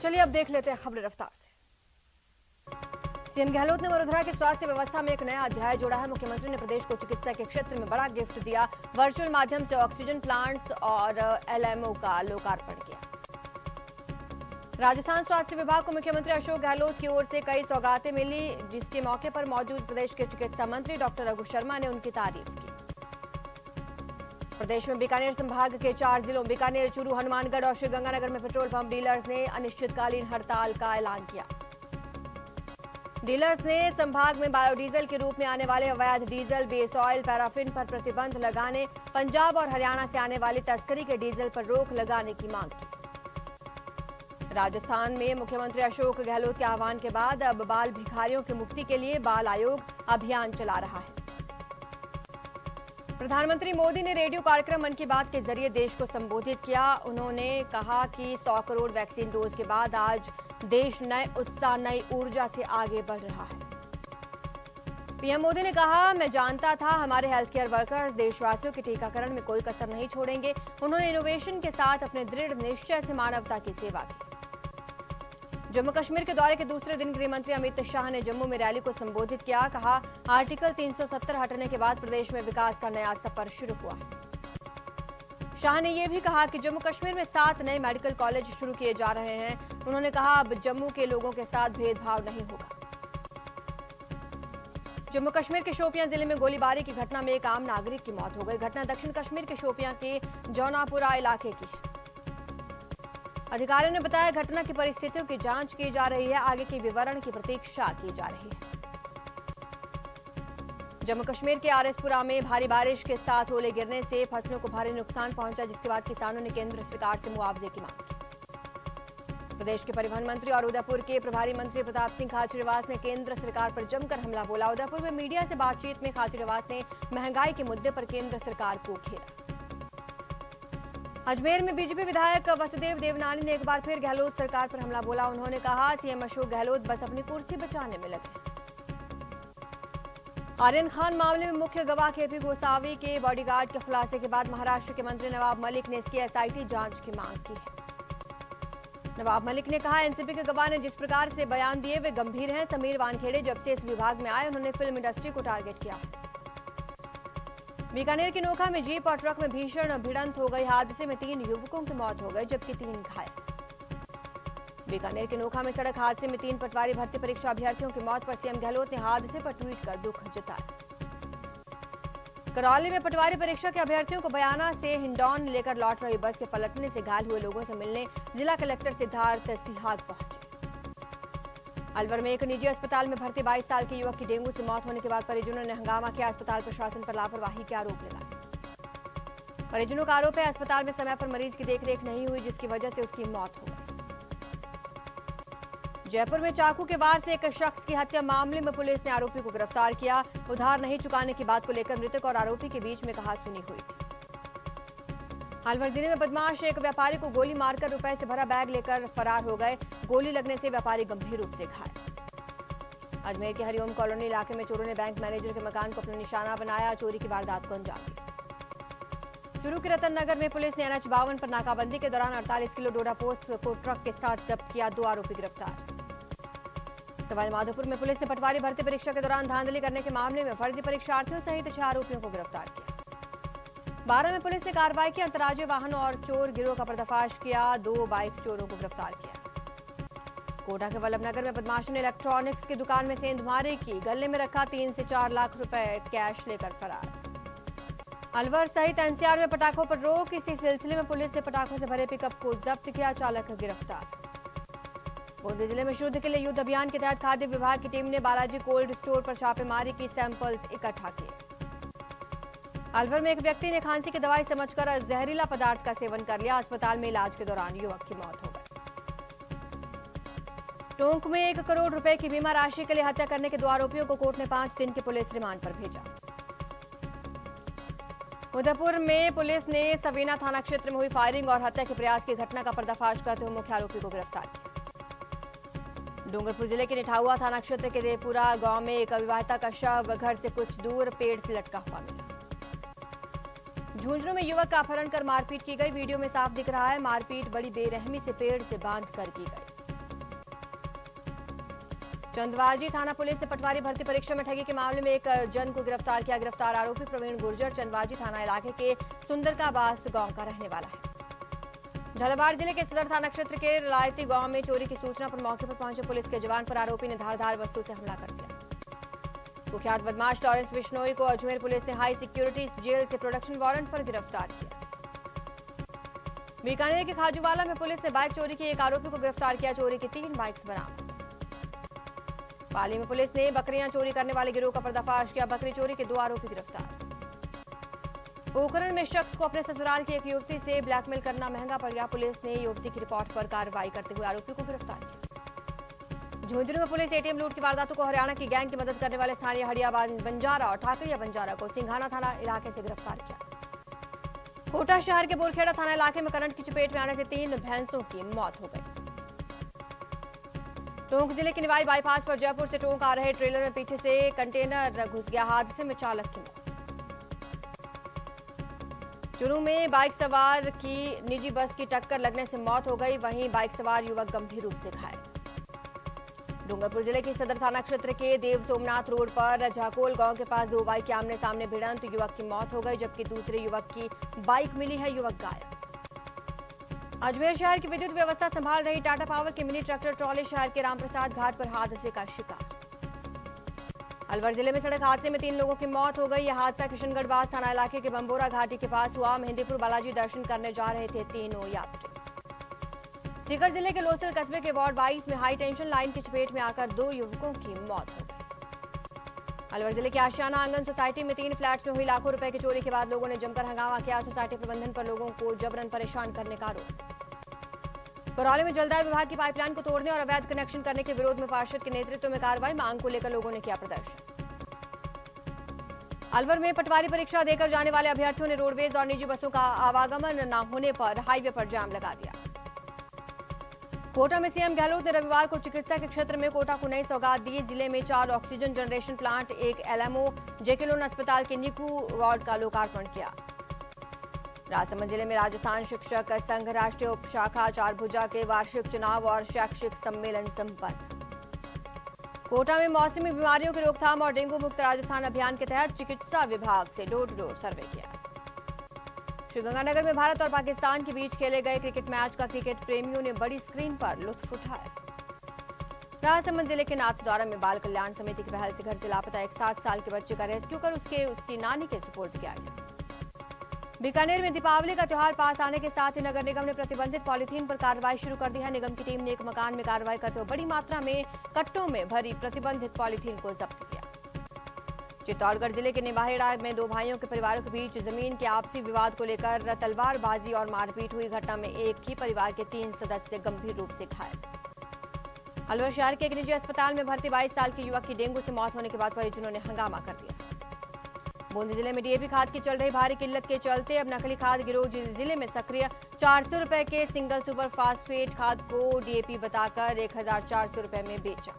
चलिए अब देख लेते हैं खबर रफ्तार से। सीएम गहलोत ने वडोदरा की स्वास्थ्य व्यवस्था में एक नया अध्याय जोड़ा है। मुख्यमंत्री ने प्रदेश को चिकित्सा के क्षेत्र में बड़ा गिफ्ट दिया। वर्चुअल माध्यम से ऑक्सीजन प्लांट्स और एलएमओ का लोकार्पण किया। राजस्थान स्वास्थ्य विभाग को मुख्यमंत्री अशोक गहलोत की ओर से कई सौगातें मिली, जिसके मौके पर मौजूद प्रदेश के चिकित्सा मंत्री डॉक्टर रघु शर्मा ने उनकी तारीफ की। प्रदेश में बीकानेर संभाग के 4 जिलों बीकानेर, चूरू, हनुमानगढ़ और श्रीगंगानगर में पेट्रोल पंप डीलर्स ने अनिश्चितकालीन हड़ताल का ऐलान किया। डीलर्स ने संभाग में बायोडीजल के रूप में आने वाले अवैध डीजल, बेस ऑयल, पैराफिन पर प्रतिबंध लगाने, पंजाब और हरियाणा से आने वाली तस्करी के डीजल पर रोक लगाने की मांग की। राजस्थान में मुख्यमंत्री अशोक गहलोत के आह्वान के बाद अब बाल भिखारियों की मुक्ति के लिए बाल आयोग अभियान चला रहा है। प्रधानमंत्री मोदी ने रेडियो कार्यक्रम मन की बात के जरिए देश को संबोधित किया। उन्होंने कहा कि 100 करोड़ वैक्सीन डोज के बाद आज देश नए उत्साह, नई ऊर्जा से आगे बढ़ रहा है। पीएम मोदी ने कहा, मैं जानता था हमारे हेल्थ केयर वर्कर्स देशवासियों के टीकाकरण में कोई कसर नहीं छोड़ेंगे। उन्होंने इनोवेशन के साथ अपने दृढ़ निश्चय से मानवता की सेवा की। जम्मू कश्मीर के दौरे के दूसरे दिन गृह मंत्री अमित शाह ने जम्मू में रैली को संबोधित किया। कहा, आर्टिकल 370 हटने के बाद प्रदेश में विकास का नया सफर शुरू हुआ है। शाह ने यह भी कहा कि जम्मू कश्मीर में 7 नए मेडिकल कॉलेज शुरू किए जा रहे हैं। उन्होंने कहा, अब जम्मू के लोगों के साथ भेदभाव नहीं होगा। जम्मू कश्मीर के शोपियां जिले में गोलीबारी की घटना में एक आम नागरिक की मौत हो गई। घटना दक्षिण कश्मीर के शोपियां के जौनापुरा इलाके की है। अधिकारियों ने बताया, घटना की परिस्थितियों की जांच की जा रही है। आगे के विवरण की प्रतीक्षा की जा रही है। जम्मू कश्मीर के आरएसपुरा में भारी बारिश के साथ ओले गिरने से फसलों को भारी नुकसान पहुंचा, जिसके बाद किसानों ने केंद्र सरकार से मुआवजे की मांग की। प्रदेश के परिवहन मंत्री और उदयपुर के प्रभारी मंत्री प्रताप सिंह खाचरियावास ने केंद्र सरकार पर जमकर हमला बोला। उदयपुर में मीडिया से बातचीत में खाचरियावास ने महंगाई के मुद्दे पर केंद्र सरकार को घेरा। अजमेर में बीजेपी विधायक वसुदेव देवनानी ने एक बार फिर गहलोत सरकार पर हमला बोला। उन्होंने कहा, सीएम अशोक गहलोत बस अपनी कुर्सी बचाने में लगे। आर्यन खान मामले में मुख्य गवाह केपी गोसावी के बॉडीगार्ड के खुलासे के बाद महाराष्ट्र के मंत्री नवाब मलिक ने इसकी एसआईटी जांच की मांग की है। नवाब मलिक ने कहा, एनसीपी के गवाह ने जिस प्रकार से बयान दिए वे गंभीर हैं। समीर वानखेड़े जब से इस विभाग में आए उन्होंने फिल्म इंडस्ट्री को टारगेट किया है। बीकानेर के नोखा में जीप और ट्रक में भीषण भिड़ंत हो गई। हादसे में 3 युवकों की मौत हो गई, जबकि 3 घायल। बीकानेर के नोखा में सड़क हादसे में 3 पटवारी भर्ती परीक्षा अभ्यर्थियों की मौत पर सीएम गहलोत ने हादसे पर ट्वीट कर दुख जताया। करौली में पटवारी परीक्षा के अभ्यर्थियों को बयाना से हिंडौन लेकर लौट रही बस के पलटने से घायल हुए लोगों से मिलने जिला कलेक्टर सिद्धार्थ सिहाग पहुंचे। अलवर में एक निजी अस्पताल में भर्ती 22 साल के युवक की डेंगू से मौत होने के बाद परिजनों ने हंगामा किया। अस्पताल प्रशासन पर लापरवाही के आरोप लगाए। परिजनों का आरोप है, अस्पताल में समय पर मरीज की देखरेख नहीं हुई, जिसकी वजह से उसकी मौत हो गई। जयपुर में चाकू के वार से एक शख्स की हत्या मामले में पुलिस ने आरोपी को गिरफ्तार किया। उधार नहीं चुकाने की बात को लेकर मृतक और आरोपी के बीच में कहासुनी हुई थी। अलवर जिले में बदमाश एक व्यापारी को गोली मारकर रुपए से भरा बैग लेकर फरार हो गए। गोली लगने से व्यापारी गंभीर रूप से घायल। अजमेर के हरिओम कॉलोनी इलाके में चोरों ने बैंक मैनेजर के मकान को अपना निशाना बनाया। चोरी की वारदात को अंजाम दिया। चूरू के रतन नगर में पुलिस ने NH-52 पर नाकाबंदी के दौरान 48 किलो डोडा पोस्ट को ट्रक के साथ जब्त किया। 2 आरोपी गिरफ्तार। सवाई माधोपुर में पुलिस ने पटवारी भर्ती परीक्षा के दौरान धांधली करने के मामले में फर्जी परीक्षार्थियों सहित 6 आरोपियों को गिरफ्तार किया। 12 में पुलिस ने कार्रवाई की। अंतर्राज्यीय वाहनों और चोर गिरोह का पर्दाफाश किया। 2 बाइक चोरों को गिरफ्तार किया। कोटा के वल्लभनगर में बदमाशों ने इलेक्ट्रॉनिक्स की दुकान में सेंधमारी की। गले में रखा 3 से 4 लाख रुपए कैश लेकर फरार। अलवर सहित एनसीआर में पटाखों पर रोक। इसी सिलसिले में पुलिस ने पटाखों से भरे पिकअप को जब्त किया। चालक गिरफ्तार। बूंदी जिले में शुद्ध के लिए युद्ध अभियान के तहत खाद्य विभाग की टीम ने बालाजी कोल्ड स्टोर पर छापेमारी की। सैंपल्स इकट्ठा किए। अलवर में एक व्यक्ति ने खांसी की दवाई समझकर जहरीला पदार्थ का सेवन कर लिया। अस्पताल में इलाज के दौरान युवक की मौत हो गई। टोंक में 1 करोड़ रुपए की बीमा राशि के लिए हत्या करने के 2 आरोपियों को कोर्ट ने 5 दिन की पुलिस रिमांड पर भेजा। उदयपुर में पुलिस ने सवीना थाना क्षेत्र में हुई फायरिंग और हत्या के प्रयास की घटना का पर्दाफाश करते हुए मुख्य आरोपी को गिरफ्तार किया। डूंगरपुर जिले के निठाहुआ थाना क्षेत्र के देपुरा गांव में एक अविवाहिता का शव घर से कुछ दूर पेड़ से लटका हुआ मिला। झुंझुनू में युवक का अपहरण कर मारपीट की गई। वीडियो में साफ दिख रहा है। मारपीट बड़ी बेरहमी से पेड़ से बांध कर की गई। चंदवाजी थाना पुलिस ने पटवारी भर्ती परीक्षा में ठगी के मामले में एक जन को गिरफ्तार किया। गिरफ्तार आरोपी प्रवीण गुर्जर चंदवाजी थाना इलाके के सुंदरकाबास गांव का रहने वाला है। झालावाड़ जिले के सदर थाना क्षेत्र के लायती गांव में चोरी की सूचना पर मौके पर पहुंचे पुलिस के जवान पर आरोपी ने धारदार वस्तु से हमला कर दिया। कुख्यात बदमाश लॉरेंस बिश्नोई को अजमेर पुलिस ने हाई सिक्योरिटी जेल से प्रोडक्शन वारंट पर गिरफ्तार किया। बीकानेर के खाजूवाला में पुलिस ने बाइक चोरी के एक आरोपी को गिरफ्तार किया। चोरी की 3 बाइक्स बरामद। पाली में पुलिस ने बकरियां चोरी करने वाले गिरोह का पर्दाफाश किया। बकरी चोरी के 2 आरोपी गिरफ्तार। पोखरण में शख्स को अपने ससुराल की एक युवती से ब्लैकमेल करना महंगा पड़ गया। पुलिस ने युवती की रिपोर्ट पर कार्रवाई करते हुए आरोपी को गिरफ्तार किया। झुंझुनू में पुलिस एटीएम लूट की वारदातों को हरियाणा की गैंग की मदद करने वाले स्थानीय हड़िया बंजारा और ठाकरिया बंजारा को सिंघाना थाना इलाके से गिरफ्तार किया। कोटा शहर के बोरखेड़ा थाना इलाके में करंट की चपेट में आने से 3 भैंसों की मौत हो गई। टोंक जिले के निवाई बाईपास पर जयपुर से टोंक आ रहे ट्रेलर में पीछे से कंटेनर घुस गया। हादसे में चालक की मौत। चुरू में बाइक सवार की निजी बस की टक्कर लगने से मौत हो गई। वहीं बाइक सवार युवक गंभीर रूप से घायल। डूंगरपुर जिले के सदर थाना क्षेत्र के देव सोमनाथ रोड पर झाकोल गांव के पास 2 बाइक के आमने सामने भिड़ंत। युवक की मौत हो गई जबकि दूसरे युवक की बाइक मिली है। युवक घायल। अजमेर शहर की विद्युत व्यवस्था संभाल रही टाटा पावर की मिनी ट्रैक्टर ट्रॉली शहर के रामप्रसाद घाट पर हादसे का शिकार। अलवर जिले में सड़क हादसे में 3 लोगों की मौत हो गई। यह हादसा किशनगढ़ थाना इलाके के बंबोरा घाटी के पास हुआ। मेहंदीपुर बालाजी दर्शन करने जा रहे थे तीनों यात्री। सीकर जिले के लोसल कस्बे के वार्ड 22 में हाई टेंशन लाइन की चपेट में आकर 2 युवकों की मौत हो गई। अलवर जिले के आशियाना आंगन सोसाइटी में 3 फ्लैट्स में हुई लाखों रुपए की चोरी के बाद लोगों ने जमकर हंगामा किया। सोसाइटी प्रबंधन पर लोगों को जबरन परेशान करने का आरोप। करौली में जलदाय विभाग की पाइपलाइन को तोड़ने और अवैध कनेक्शन करने के विरोध में पार्षद के नेतृत्व में कार्रवाई। मांग को लेकर लोगों ने किया प्रदर्शन। अलवर में पटवारी परीक्षा देकर जाने वाले अभ्यर्थियों ने रोडवेज और निजी बसों का आवागमन न होने पर हाईवे पर जाम लगा दिया। कोटा में सीएम गहलोत ने रविवार को चिकित्सा के क्षेत्र में कोटा को नई सौगात दी। जिले में 4 ऑक्सीजन जनरेशन प्लांट, 1 एलएमओ, जेके लोन अस्पताल के निकू वार्ड का लोकार्पण किया। राजसमंद जिले में राजस्थान शिक्षक संघ राष्ट्रीय उपशाखा चारभुजा के वार्षिक चुनाव और शैक्षिक सम्मेलन संपन्न। कोटा में मौसमी बीमारियों की रोकथाम और डेंगू मुक्त राजस्थान अभियान के तहत चिकित्सा विभाग से डोर टू डोर सर्वे किया। श्रीगंगानगर में भारत और पाकिस्तान के बीच खेले गए क्रिकेट मैच का क्रिकेट प्रेमियों ने बड़ी स्क्रीन पर लुत्फ उठाया। राजसमंद जिले के नाथद्वारा में बाल कल्याण समिति की पहल से घर से लापता एक 7 साल के बच्चे का रेस्क्यू कर उसकी नानी के सुपुर्द किया गया। बीकानेर में दीपावली का त्योहार पास आने के साथ ही नगर निगम ने प्रतिबंधित पॉलीथीन पर कार्रवाई शुरू कर दी है। निगम की टीम ने एक मकान में कार्रवाई करते हुए बड़ी मात्रा में कट्टों में भरी प्रतिबंधित पॉलीथीन को जब्त किया। चित्तौड़गढ़ जिले के निवाहेड़ा में 2 भाइयों के परिवारों के बीच जमीन के आपसी विवाद को लेकर तलवारबाजी और मारपीट हुई। घटना में एक ही परिवार के 3 सदस्य गंभीर रूप से घायल। अलवर शहर के एक निजी अस्पताल में भर्ती 22 साल के युवक की डेंगू से मौत होने के बाद परिजनों ने हंगामा कर दिया। बूंदी जिले में डीएपी खाद की चल रही भारी किल्लत के चलते अब नकली खाद गिरोह जिले में सक्रिय। 400 रुपए के सिंगल सुपर फास्फेट खाद को डीएपी बताकर 1400 रुपए में बेचा।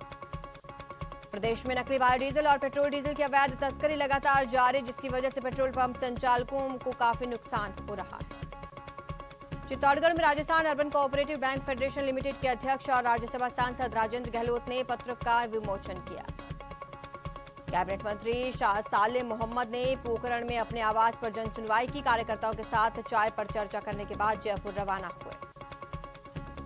प्रदेश में नकली बायोडीजल और पेट्रोल डीजल की अवैध तस्करी लगातार जारी, जिसकी वजह से पेट्रोल पंप संचालकों को काफी नुकसान हो रहा है। चित्तौड़गढ़ में Rajasthan urban cooperative bank federation limited के अध्यक्ष और राज्यसभा सांसद राजेंद्र गहलोत ने पत्र का विमोचन किया। कैबिनेट मंत्री साले मोहम्मद ने पोखरण में अपने आवास पर जन सुनवाई की। कार्यकर्ताओं के साथ चाय पर चर्चा करने के बाद जयपुर रवाना हुए।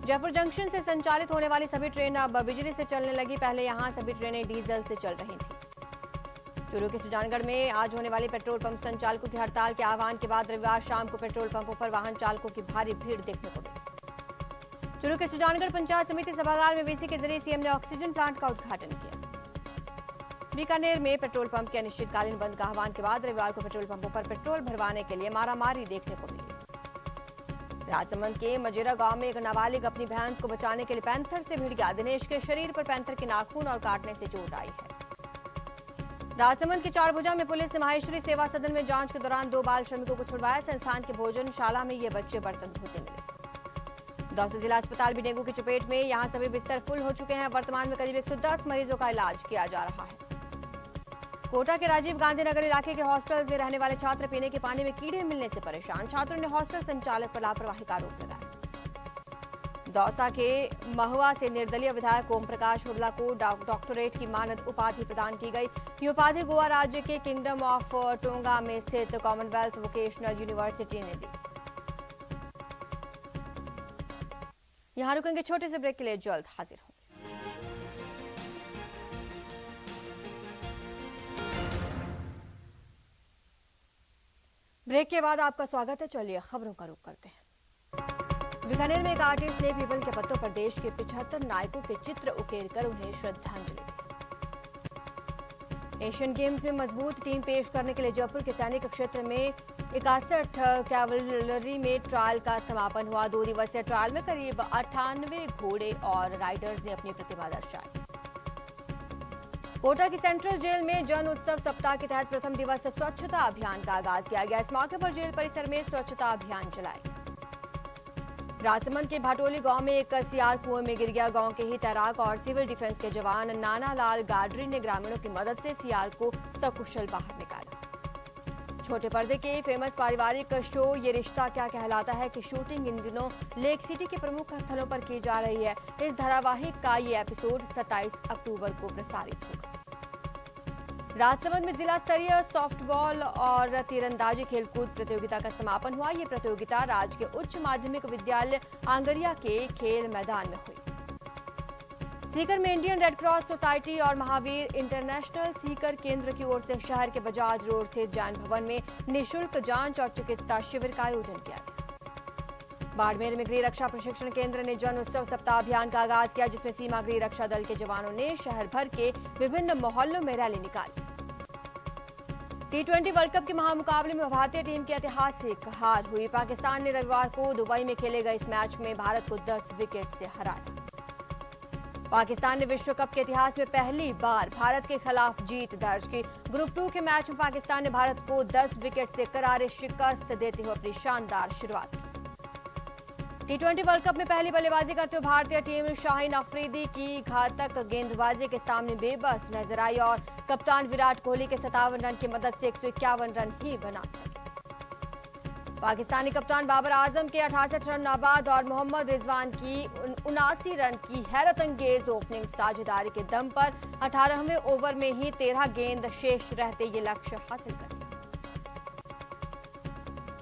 जयपुर जंक्शन से संचालित होने वाली सभी ट्रेन अब बिजली से चलने लगी। पहले यहां सभी ट्रेनें डीजल से चल रही थी। चूरू के सुजानगढ़ में आज होने वाली पेट्रोल पंप संचालकों की हड़ताल के आह्वान के बाद रविवार शाम को पेट्रोल पंपों पर वाहन चालकों की भारी भीड़ देखने को मिली। चूरू के सुजानगढ़ पंचायत समिति सभागार में वीसी के जरिए सीएम ने ऑक्सीजन प्लांट का उद्घाटन किया। बीकानेर में पेट्रोल पंप के अनिश्चितकालीन बंद का आह्वान के बाद रविवार को पेट्रोल पंपों पर पेट्रोल भरवाने के लिए मारामारी देखने को मिली। राजसमंद के मजेरा गांव में एक नाबालिग अपनी भैंस को बचाने के लिए पैंथर से भिड़ गया। दिनेश के शरीर पर पैंथर के नाखून और काटने से चोट आई है। राजसमंद के चारभुजा में पुलिस ने माहेश्वरी सेवा सदन में जांच के दौरान 2 बाल श्रमिकों को छुड़वाया। संस्थान की भोजनशाला में ये बच्चे बर्तन धोते मिले। दौसा जिला अस्पताल भी डेंगू की चपेट में। यहां सभी बिस्तर फुल हो चुके हैं। वर्तमान में करीब 110 मरीजों का इलाज किया जा रहा है। कोटा के राजीव गांधी नगर इलाके के हॉस्टल्स में रहने वाले छात्र पीने के पानी में कीड़े मिलने से परेशान। छात्रों ने हॉस्टल संचालक पर लापरवाही का आरोप लगाया। दौसा के महुआ से निर्दलीय विधायक ओम प्रकाश हुड्डा को डॉक्टरेट की मानद उपाधि प्रदान की गई। ये उपाधि गोवा राज्य के किंगडम ऑफ टोंगा में स्थित कॉमनवेल्थ वोकेशनल यूनिवर्सिटी ने दी। यहां रुकेंगे, छोटे से ब्रेक के लिए जल्द हाजिर होंगे। ब्रेक के बाद आपका स्वागत है। चलिए खबरों का रुख करते हैं। बीकानेर में एक आर्टिस्ट ने पीपल के पत्तों पर देश के 75 नायकों के चित्र उकेरकर उन्हें श्रद्धांजलि दी। एशियन गेम्स में मजबूत टीम पेश करने के लिए जयपुर के सैनिक क्षेत्र में 61 कैवलरी में ट्रायल का समापन हुआ। 2 दिवसीय ट्रायल में करीब 98 घोड़े और राइडर्स ने अपनी प्रतिभा दर्शाई। कोटा की सेंट्रल जेल में जन उत्सव सप्ताह के तहत प्रथम दिवस स्वच्छता अभियान का आगाज किया गया। इस मौके पर जेल परिसर में स्वच्छता अभियान चलाया। राजसमंद के भाटोली गांव में एक सियार कुएं में गिर गया। गांव के ही तैराक और सिविल डिफेंस के जवान नानालाल गाडरी ने ग्रामीणों की मदद से सियार को सकुशल बाहर निकाला। छोटे पर्दे के फेमस पारिवारिक शो ये रिश्ता क्या कहलाता है की शूटिंग इन दिनों लेक सिटी के प्रमुख स्थलों पर की जा रही है। इस धारावाहिक का ये एपिसोड 27 अक्टूबर को प्रसारित होगा। राजसमंद में जिला स्तरीय सॉफ्टबॉल और तीरंदाजी खेलकूद प्रतियोगिता का समापन हुआ। ये प्रतियोगिता राजकीय उच्च माध्यमिक विद्यालय आंगरिया के खेल मैदान में हुई। सीकर में इंडियन रेड क्रॉस सोसाइटी और महावीर इंटरनेशनल सीकर केंद्र की ओर से शहर के बजाज रोड स्थित जैन भवन में निःशुल्क जांच और चिकित्सा शिविर का आयोजन किया गया। बाड़मेर में गृह रक्षा प्रशिक्षण केंद्र ने जन उत्सव सप्ताह अभियान का आगाज किया, जिसमें सीमा गृह रक्षा दल के जवानों ने शहर भर के विभिन्न मोहल्लों में रैली निकाली। T20 वर्ल्ड कप के महामुकाबले में भारतीय टीम की ऐतिहासिक हार हुई। पाकिस्तान ने रविवार को दुबई में खेले गए इस मैच में भारत को 10 विकेट से हराया। पाकिस्तान ने विश्व कप के इतिहास में पहली बार भारत के खिलाफ जीत दर्ज की। ग्रुप 2 के मैच में पाकिस्तान ने भारत को 10 विकेट से करारे शिकस्त देते हुए अपनी शानदार शुरुआत की। T20 वर्ल्ड कप में पहली बल्लेबाजी करते हुए भारतीय टीम शाहीन अफरीदी की घातक गेंदबाजी के सामने बेबस नजर आई और कप्तान विराट कोहली के 57 रन की मदद से 151 रन ही बना सके। पाकिस्तानी कप्तान बाबर आजम के 68 रन नाबाद और मोहम्मद रिजवान की 79 रन की हैरत अंगेज ओपनिंग साझेदारी के दम पर 18वें ओवर में ही 13 गेंद शेष रहते ये लक्ष्य हासिल कर